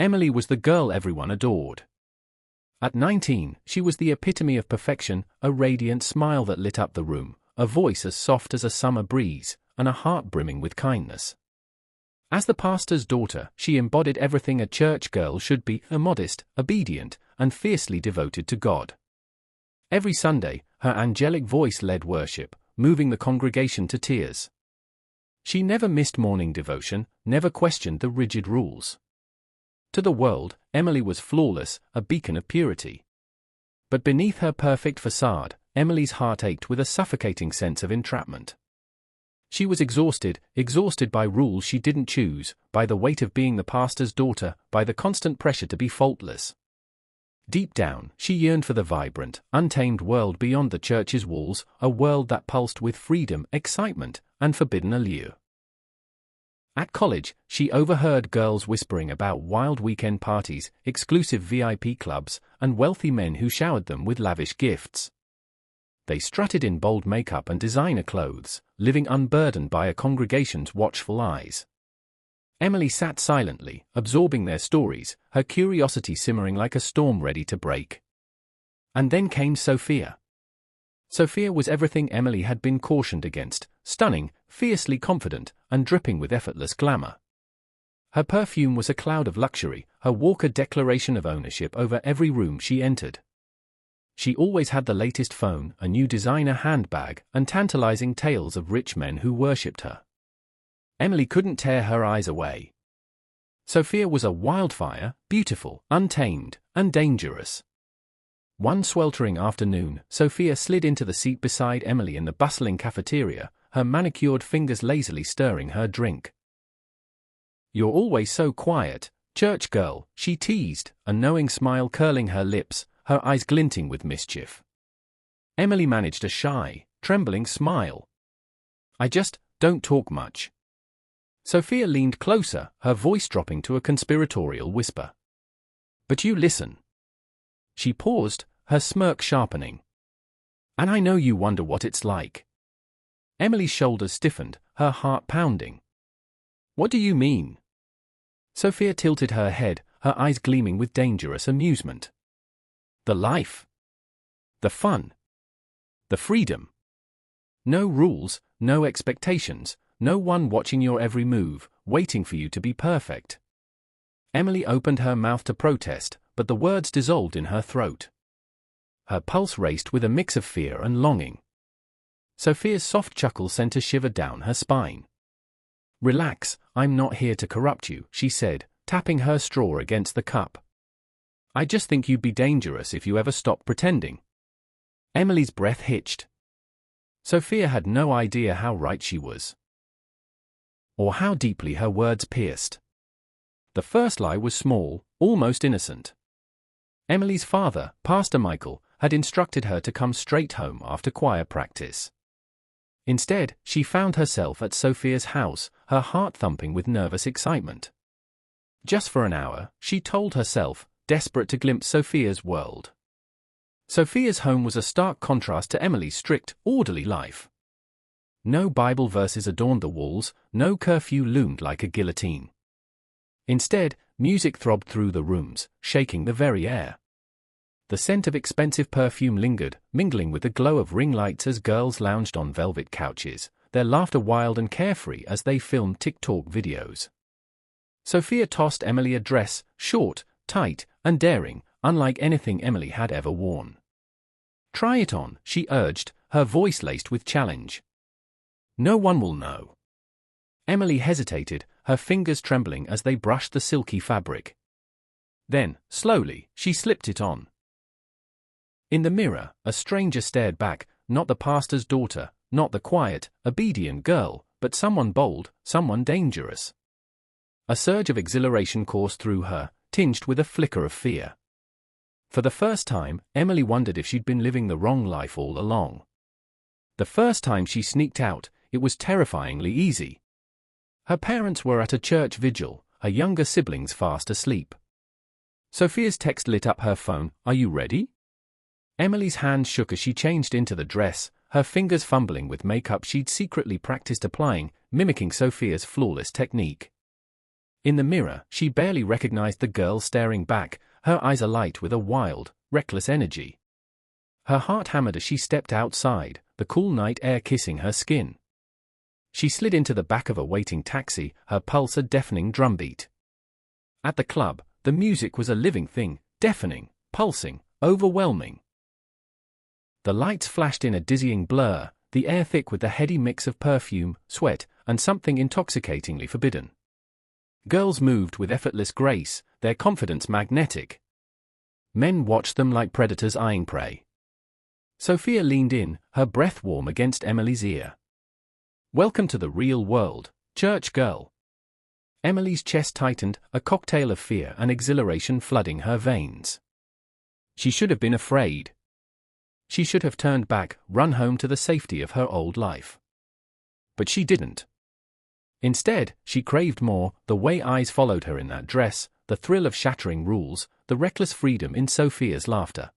Emily was the girl everyone adored. At 19, she was the epitome of perfection, a radiant smile that lit up the room, a voice as soft as a summer breeze, and a heart brimming with kindness. As the pastor's daughter, she embodied everything a church girl should be: modest, obedient, and fiercely devoted to God. Every Sunday, her angelic voice led worship, moving the congregation to tears. She never missed morning devotion, never questioned the rigid rules. To the world, Emily was flawless, a beacon of purity. But beneath her perfect facade, Emily's heart ached with a suffocating sense of entrapment. She was exhausted by rules she didn't choose, by the weight of being the pastor's daughter, by the constant pressure to be faultless. Deep down, she yearned for the vibrant, untamed world beyond the church's walls, a world that pulsed with freedom, excitement, and forbidden allure. At college, she overheard girls whispering about wild weekend parties, exclusive VIP clubs, and wealthy men who showered them with lavish gifts. They strutted in bold makeup and designer clothes, living unburdened by a congregation's watchful eyes. Emily sat silently, absorbing their stories, her curiosity simmering like a storm ready to break. And then came Sophia. Sophia was everything Emily had been cautioned against: stunning, fiercely confident, and dripping with effortless glamour. Her perfume was a cloud of luxury, her walk a declaration of ownership over every room she entered. She always had the latest phone, a new designer handbag, and tantalizing tales of rich men who worshipped her. Emily couldn't tear her eyes away. Sophia was a wildfire, beautiful, untamed, and dangerous. One sweltering afternoon, Sophia slid into the seat beside Emily in the bustling cafeteria, her manicured fingers lazily stirring her drink. "You're always so quiet, church girl," she teased, a knowing smile curling her lips, her eyes glinting with mischief. Emily managed a shy, trembling smile. "I just don't talk much." Sophia leaned closer, her voice dropping to a conspiratorial whisper. "But you listen." She paused, her smirk sharpening. "And I know you wonder what it's like." Emily's shoulders stiffened, her heart pounding. "What do you mean?" Sophia tilted her head, her eyes gleaming with dangerous amusement. "The life. The fun. The freedom. No rules, no expectations, no one watching your every move, waiting for you to be perfect." Emily opened her mouth to protest, but the words dissolved in her throat. Her pulse raced with a mix of fear and longing. Sophia's soft chuckle sent a shiver down her spine. "Relax, I'm not here to corrupt you," she said, tapping her straw against the cup. "I just think you'd be dangerous if you ever stopped pretending." Emily's breath hitched. Sophia had no idea how right she was, or how deeply her words pierced. The first lie was small, almost innocent. Emily's father, Pastor Michael, had instructed her to come straight home after choir practice. Instead, she found herself at Sophia's house, her heart thumping with nervous excitement. Just for an hour, she told herself, desperate to glimpse Sophia's world. Sophia's home was a stark contrast to Emily's strict, orderly life. No Bible verses adorned the walls, no curfew loomed like a guillotine. Instead, music throbbed through the rooms, shaking the very air. The scent of expensive perfume lingered, mingling with the glow of ring lights as girls lounged on velvet couches, their laughter wild and carefree as they filmed TikTok videos. Sophia tossed Emily a dress, short, tight, and daring, unlike anything Emily had ever worn. "Try it on," she urged, her voice laced with challenge. "No one will know." Emily hesitated, her fingers trembling as they brushed the silky fabric. Then, slowly, she slipped it on. In the mirror, a stranger stared back, not the pastor's daughter, not the quiet, obedient girl, but someone bold, someone dangerous. A surge of exhilaration coursed through her, tinged with a flicker of fear. For the first time, Emily wondered if she'd been living the wrong life all along. The first time she sneaked out, it was terrifyingly easy. Her parents were at a church vigil, her younger siblings fast asleep. Sophia's text lit up her phone. "Are you ready?" Emily's hand shook as she changed into the dress, her fingers fumbling with makeup she'd secretly practiced applying, mimicking Sophia's flawless technique. In the mirror, she barely recognized the girl staring back, her eyes alight with a wild, reckless energy. Her heart hammered as she stepped outside, the cool night air kissing her skin. She slid into the back of a waiting taxi, her pulse a deafening drumbeat. At the club, the music was a living thing, deafening, pulsing, overwhelming. The lights flashed in a dizzying blur, the air thick with the heady mix of perfume, sweat, and something intoxicatingly forbidden. Girls moved with effortless grace, their confidence magnetic. Men watched them like predators eyeing prey. Sophia leaned in, her breath warm against Emily's ear. "Welcome to the real world, church girl." Emily's chest tightened, a cocktail of fear and exhilaration flooding her veins. She should have been afraid. She should have turned back, run home to the safety of her old life. But she didn't. Instead, she craved more, the way eyes followed her in that dress, the thrill of shattering rules, the reckless freedom in Sophia's laughter.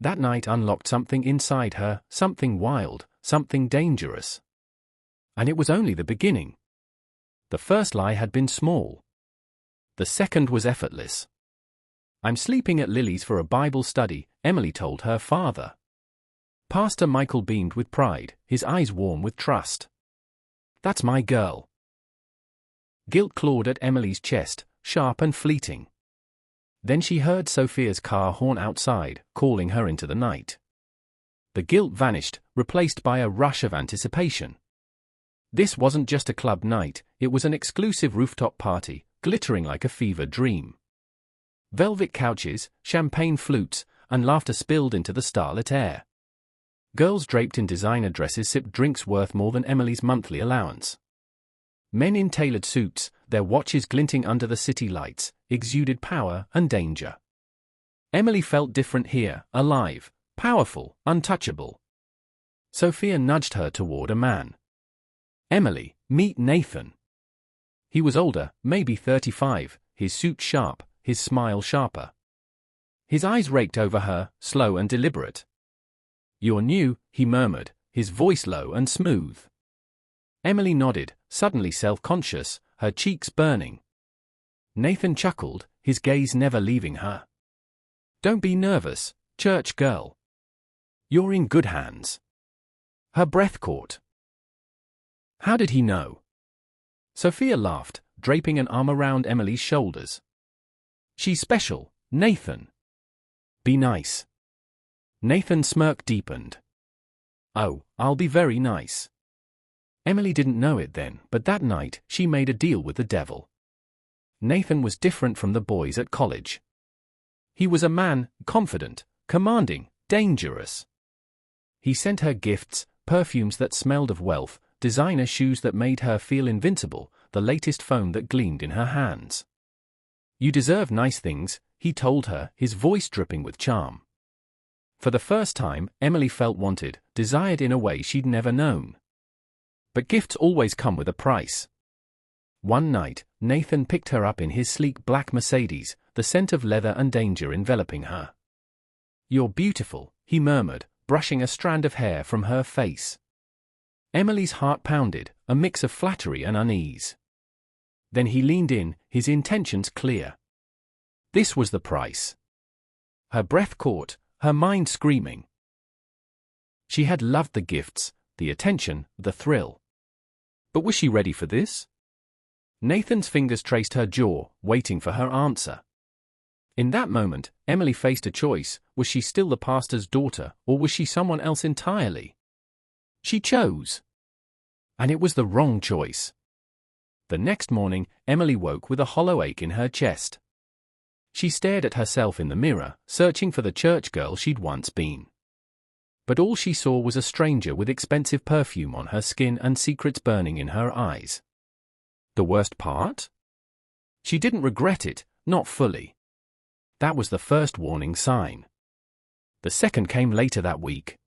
That night unlocked something inside her, something wild, something dangerous. And it was only the beginning. The first lie had been small. The second was effortless. "I'm sleeping at Lily's for a Bible study," Emily told her father. Pastor Michael beamed with pride, his eyes warm with trust. "That's my girl." Guilt clawed at Emily's chest, sharp and fleeting. Then she heard Sophia's car horn outside, calling her into the night. The guilt vanished, replaced by a rush of anticipation. This wasn't just a club night, it was an exclusive rooftop party, glittering like a fever dream. Velvet couches, champagne flutes, and laughter spilled into the starlit air. Girls draped in designer dresses sipped drinks worth more than Emily's monthly allowance. Men in tailored suits, their watches glinting under the city lights, exuded power and danger. Emily felt different here, alive, powerful, untouchable. Sophia nudged her toward a man. "Emily, meet Nathan." He was older, maybe 35, his suit sharp, his smile sharper. His eyes raked over her, slow and deliberate. "You're new," he murmured, his voice low and smooth. Emily nodded, suddenly self-conscious, her cheeks burning. Nathan chuckled, his gaze never leaving her. "Don't be nervous, church girl. You're in good hands." Her breath caught. How did he know? Sophia laughed, draping an arm around Emily's shoulders. "She's special, Nathan. Be nice." Nathan's smirk deepened. "Oh, I'll be very nice." Emily didn't know it then, but that night, she made a deal with the devil. Nathan was different from the boys at college. He was a man, confident, commanding, dangerous. He sent her gifts, perfumes that smelled of wealth, designer shoes that made her feel invincible, the latest phone that gleamed in her hands. "You deserve nice things," he told her, his voice dripping with charm. For the first time, Emily felt wanted, desired in a way she'd never known. But gifts always come with a price. One night, Nathan picked her up in his sleek black Mercedes, the scent of leather and danger enveloping her. "You're beautiful," he murmured, brushing a strand of hair from her face. Emily's heart pounded, a mix of flattery and unease. Then he leaned in, his intentions clear. This was the price. Her breath caught, her mind screaming. She had loved the gifts, the attention, the thrill. But was she ready for this? Nathan's fingers traced her jaw, waiting for her answer. In that moment, Emily faced a choice: was she still the pastor's daughter, or was she someone else entirely? She chose. And it was the wrong choice. The next morning, Emily woke with a hollow ache in her chest. She stared at herself in the mirror, searching for the church girl she'd once been. But all she saw was a stranger with expensive perfume on her skin and secrets burning in her eyes. The worst part? She didn't regret it, not fully. That was the first warning sign. The second came later that week.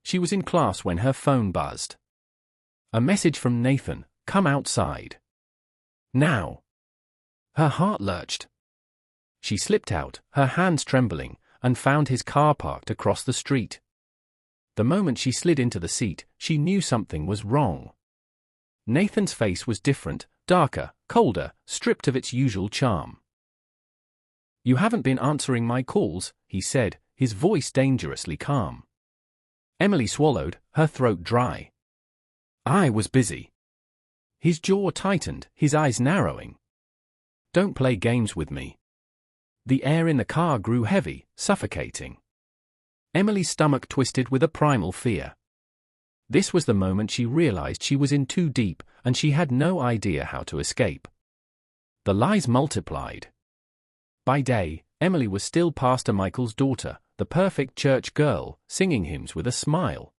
She was in class when her phone buzzed. A message from Nathan: "Come outside. Now." Her heart lurched. She slipped out, her hands trembling, and found his car parked across the street. The moment she slid into the seat, she knew something was wrong. Nathan's face was different, darker, colder, stripped of its usual charm. "You haven't been answering my calls," he said, his voice dangerously calm. Emily swallowed, her throat dry. "I was busy." His jaw tightened, his eyes narrowing. "Don't play games with me." The air in the car grew heavy, suffocating. Emily's stomach twisted with a primal fear. This was the moment she realized she was in too deep, and she had no idea how to escape. The lies multiplied. By day, Emily was still Pastor Michael's daughter, the perfect church girl, singing hymns with a smile.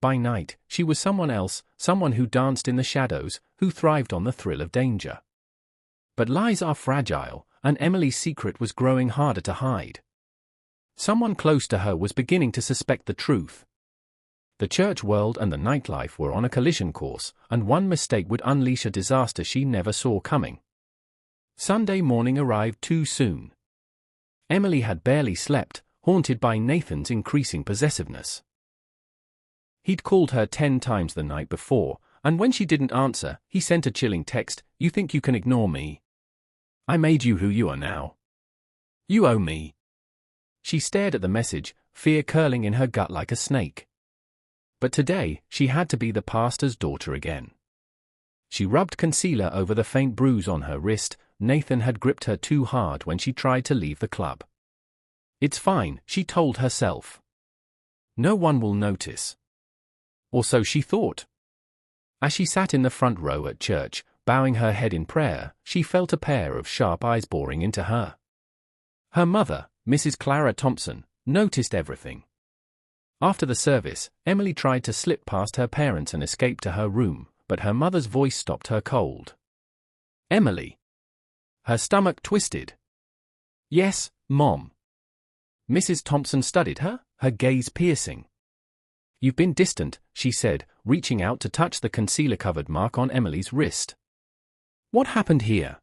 By night, she was someone else, someone who danced in the shadows, who thrived on the thrill of danger. But lies are fragile, and Emily's secret was growing harder to hide. Someone close to her was beginning to suspect the truth. The church world and the nightlife were on a collision course, and one mistake would unleash a disaster she never saw coming. Sunday morning arrived too soon. Emily had barely slept, haunted by Nathan's increasing possessiveness. He'd called her 10 times the night before, and when she didn't answer, he sent a chilling text, "You think you can ignore me? I made you who you are now. You owe me." She stared at the message, fear curling in her gut like a snake. But today, she had to be the pastor's daughter again. She rubbed concealer over the faint bruise on her wrist. Nathan had gripped her too hard when she tried to leave the club. "It's fine," she told herself. "No one will notice." Or so she thought. As she sat in the front row at church, bowing her head in prayer, she felt a pair of sharp eyes boring into her. Her mother, Mrs. Clara Thompson, noticed everything. After the service, Emily tried to slip past her parents and escape to her room, but her mother's voice stopped her cold. "Emily." Her stomach twisted. "Yes, Mom." Mrs. Thompson studied her, her gaze piercing. "You've been distant," she said, reaching out to touch the concealer-covered mark on Emily's wrist. "What happened here?"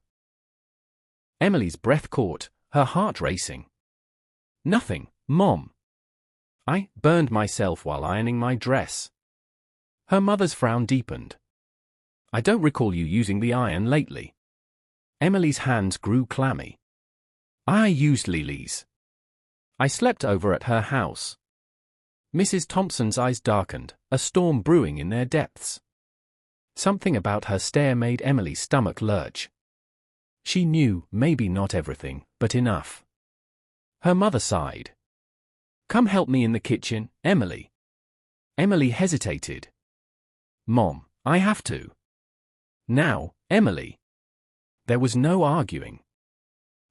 Emily's breath caught, her heart racing. "Nothing, Mom. I burned myself while ironing my dress." Her mother's frown deepened. "I don't recall you using the iron lately." Emily's hands grew clammy. "I used Lily's. I slept over at her house." Mrs. Thompson's eyes darkened, a storm brewing in their depths. Something about her stare made Emily's stomach lurch. She knew, maybe not everything, but enough. Her mother sighed. "Come help me in the kitchen, Emily." Emily hesitated. "Mom, I have to." "Now, Emily." There was no arguing.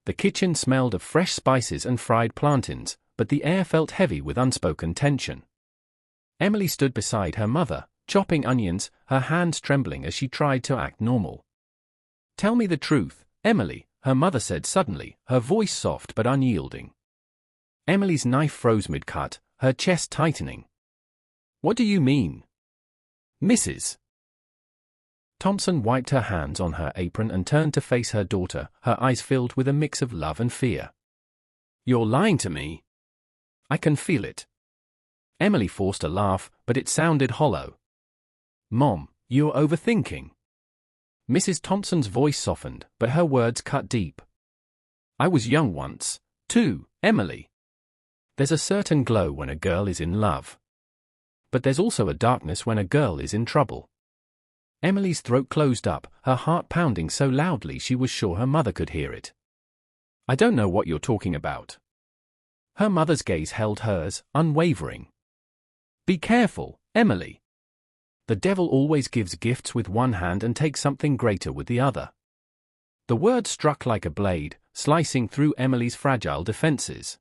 The kitchen smelled of fresh spices and fried plantains, but the air felt heavy with unspoken tension. Emily stood beside her mother, chopping onions, her hands trembling as she tried to act normal. "Tell me the truth, Emily," her mother said suddenly, her voice soft but unyielding. Emily's knife froze mid-cut, her chest tightening. "What do you mean?" "Mrs. Thompson wiped her hands on her apron and turned to face her daughter, her eyes filled with a mix of love and fear. "You're lying to me. I can feel it." Emily forced a laugh, but it sounded hollow. "Mom, you're overthinking." Mrs. Thompson's voice softened, but her words cut deep. "I was young once, too, Emily. There's a certain glow when a girl is in love. But there's also a darkness when a girl is in trouble." Emily's throat closed up, her heart pounding so loudly she was sure her mother could hear it. "I don't know what you're talking about." Her mother's gaze held hers, unwavering. "Be careful, Emily. The devil always gives gifts with one hand and takes something greater with the other." The word struck like a blade, slicing through Emily's fragile defenses.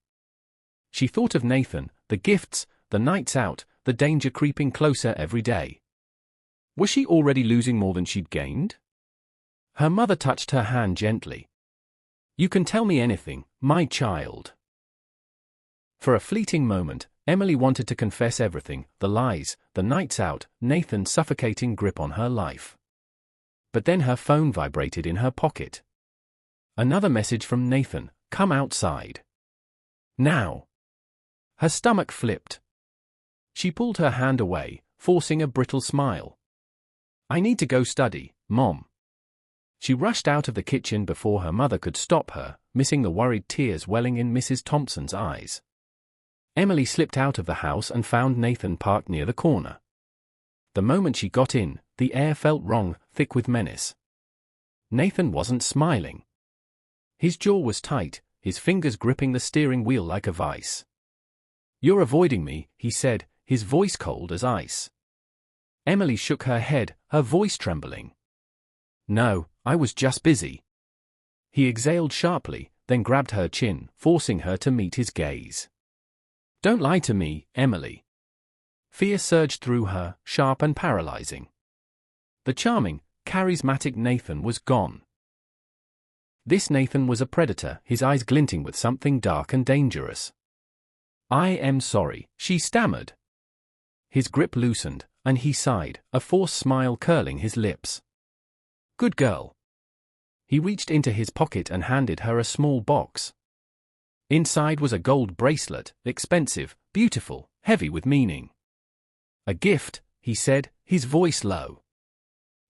She thought of Nathan, the gifts, the nights out, the danger creeping closer every day. Was she already losing more than she'd gained? Her mother touched her hand gently. "You can tell me anything, my child." For a fleeting moment, Emily wanted to confess everything, the lies, the nights out, Nathan's suffocating grip on her life. But then her phone vibrated in her pocket. Another message from Nathan, "Come outside. Now." Her stomach flipped. She pulled her hand away, forcing a brittle smile. "I need to go study, Mom." She rushed out of the kitchen before her mother could stop her, missing the worried tears welling in Mrs. Thompson's eyes. Emily slipped out of the house and found Nathan parked near the corner. The moment she got in, the air felt wrong, thick with menace. Nathan wasn't smiling. His jaw was tight, his fingers gripping the steering wheel like a vice. "You're avoiding me," he said, his voice cold as ice. Emily shook her head, her voice trembling. "No, I was just busy." He exhaled sharply, then grabbed her chin, forcing her to meet his gaze. "Don't lie to me, Emily." Fear surged through her, sharp and paralyzing. The charming, charismatic Nathan was gone. This Nathan was a predator, his eyes glinting with something dark and dangerous. "I am sorry," she stammered. His grip loosened, and he sighed, a forced smile curling his lips. "Good girl." He reached into his pocket and handed her a small box. Inside was a gold bracelet, expensive, beautiful, heavy with meaning. "A gift," he said, his voice low.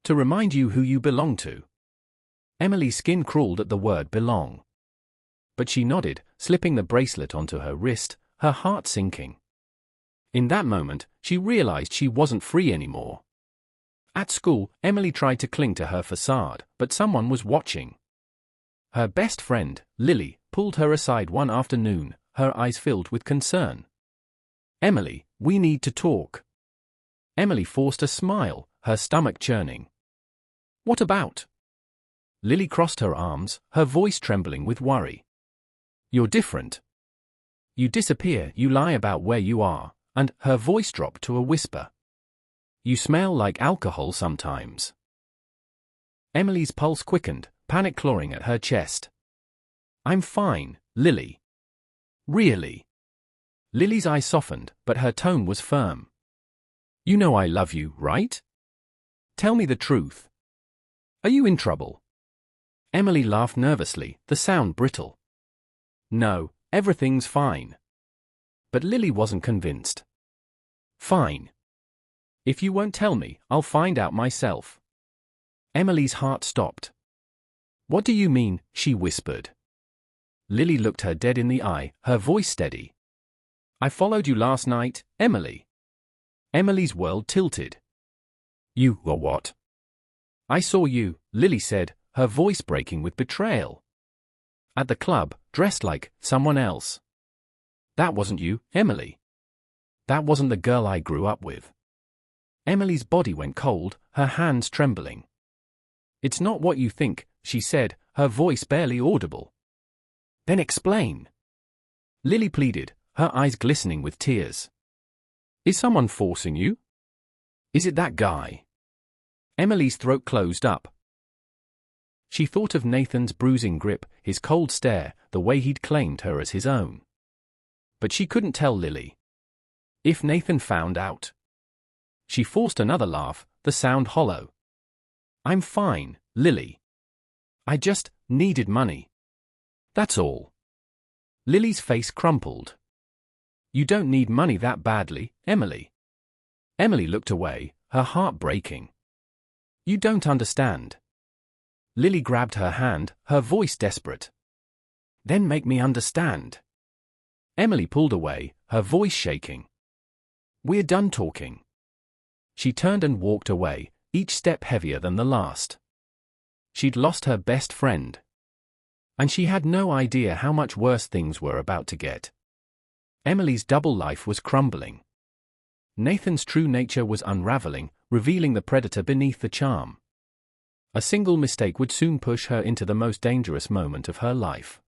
"To remind you who you belong to." Emily's skin crawled at the word belong. But she nodded, slipping the bracelet onto her wrist, her heart sinking. In that moment, she realized she wasn't free anymore. At school, Emily tried to cling to her facade, but someone was watching. Her best friend, Lily, pulled her aside one afternoon, her eyes filled with concern. "Emily, we need to talk." Emily forced a smile, her stomach churning. "What about?" Lily crossed her arms, her voice trembling with worry. "You're different. You disappear, you lie about where you are," and her voice dropped to a whisper. "You smell like alcohol sometimes." Emily's pulse quickened, panic clawing at her chest. "I'm fine, Lily." "Really?" Lily's eyes softened, but her tone was firm. "You know I love you, right? Tell me the truth. Are you in trouble?" Emily laughed nervously, the sound brittle. "No, everything's fine." But Lily wasn't convinced. "Fine. If you won't tell me, I'll find out myself." Emily's heart stopped. "What do you mean?" she whispered. Lily looked her dead in the eye, her voice steady. "I followed you last night, Emily." Emily's world tilted. "You or what?" "I saw you," Lily said, her voice breaking with betrayal. "At the club, dressed like someone else." "That wasn't you, Emily. That wasn't the girl I grew up with." Emily's body went cold, her hands trembling. "It's not what you think," she said, her voice barely audible. "Then explain." Lily pleaded, her eyes glistening with tears. "Is someone forcing you? Is it that guy?" Emily's throat closed up. She thought of Nathan's bruising grip, his cold stare, the way he'd claimed her as his own. But she couldn't tell Lily. If Nathan found out. She forced another laugh, the sound hollow. "I'm fine, Lily. I just needed money. That's all." Lily's face crumpled. "You don't need money that badly, Emily." Emily looked away, her heart breaking. "You don't understand." Lily grabbed her hand, her voice desperate. "Then make me understand." Emily pulled away, her voice shaking. "We're done talking." She turned and walked away, each step heavier than the last. She'd lost her best friend. And she had no idea how much worse things were about to get. Emily's double life was crumbling. Nathan's true nature was unraveling, revealing the predator beneath the charm. A single mistake would soon push her into the most dangerous moment of her life.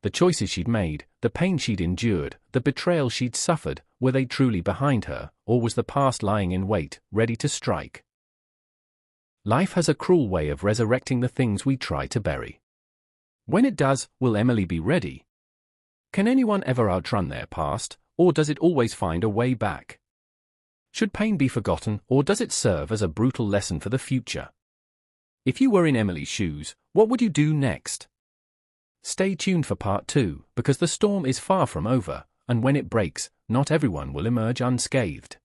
The choices she'd made, the pain she'd endured, the betrayal she'd suffered, were they truly behind her, or was the past lying in wait, ready to strike? Life has a cruel way of resurrecting the things we try to bury. When it does, will Emily be ready? Can anyone ever outrun their past, or does it always find a way back? Should pain be forgotten, or does it serve as a brutal lesson for the future? If you were in Emily's shoes, what would you do next? Stay tuned for part 2, because the storm is far from over, and when it breaks, not everyone will emerge unscathed.